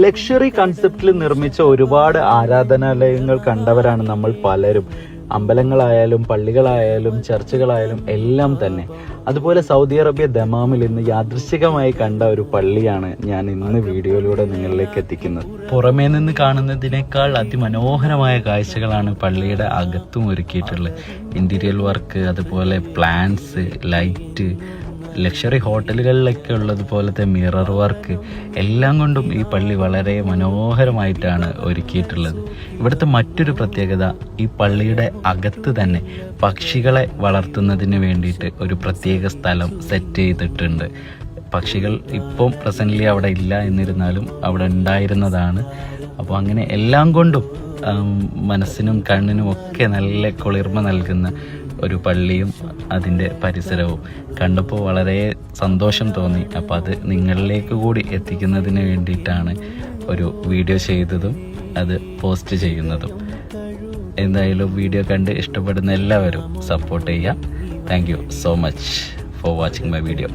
Luxury കൺസെപ്റ്റിൽ നിർമ്മിച്ച ഒരുപാട് ആരാധനാലയങ്ങൾ കണ്ടവരാണ് നമ്മൾ പലരും. അമ്പലങ്ങളായാലും പള്ളികളായാലും ചർച്ചുകളായാലും എല്ലാം തന്നെ. അതുപോലെ സൗദി അറേബ്യ ദമാമിൽ ഇന്ന് യാദൃശ്ചികമായി കണ്ട ഒരു പള്ളിയാണ് ഞാൻ ഇന്ന് വീഡിയോയിലൂടെ നിങ്ങളിലേക്ക് എത്തിക്കുന്നത്. പുറമേ നിന്ന് കാണുന്നതിനേക്കാൾ അതിമനോഹരമായ കാഴ്ചകളാണ് പള്ളിയുടെ അകത്തും ഒരുക്കിയിട്ടുള്ളത്. ഇന്റീരിയർ വർക്ക്, അതുപോലെ പ്ലാന്റ്സ്, ലൈറ്റ്, ലക്ഷറി ഹോട്ടലുകളിലൊക്കെ ഉള്ളതുപോലത്തെ മിറർ വർക്ക്, എല്ലാം കൊണ്ടും ഈ പള്ളി വളരെ മനോഹരമായിട്ടാണ് ഒരുക്കിയിട്ടുള്ളത്. ഇവിടുത്തെ മറ്റൊരു പ്രത്യേകത, ഈ പള്ളിയുടെ അകത്ത് തന്നെ പക്ഷികളെ വളർത്തുന്നതിന് വേണ്ടിയിട്ട് ഒരു പ്രത്യേക സ്ഥലം സെറ്റ് ചെയ്തിട്ടുണ്ട്. പക്ഷികൾ ഇപ്പം പ്രസന്റ്ലി അവിടെ ഇല്ല, എന്നിരുന്നാലും അവിടെ ഉണ്ടായിരുന്നതാണ്. അപ്പോൾ അങ്ങനെ എല്ലാം കൊണ്ടും മനസ്സിനും കണ്ണിനും ഒക്കെ നല്ല കുളിർമ നൽകുന്ന ഒരു പള്ളിയും അതിൻ്റെ പരിസരവും കണ്ടപ്പോൾ വളരെ സന്തോഷം തോന്നി. അപ്പോൾ അത് നിങ്ങളിലേക്ക് കൂടി എത്തിക്കുന്നതിന് വേണ്ടിയിട്ടാണ് ഒരു വീഡിയോ ചെയ്തതും അത് പോസ്റ്റ് ചെയ്യുന്നതും. എന്തായാലും വീഡിയോ കണ്ട് ഇഷ്ടപ്പെടുന്ന എല്ലാവരും സപ്പോർട്ട് ചെയ്യുക. Thank you so much for watching my video.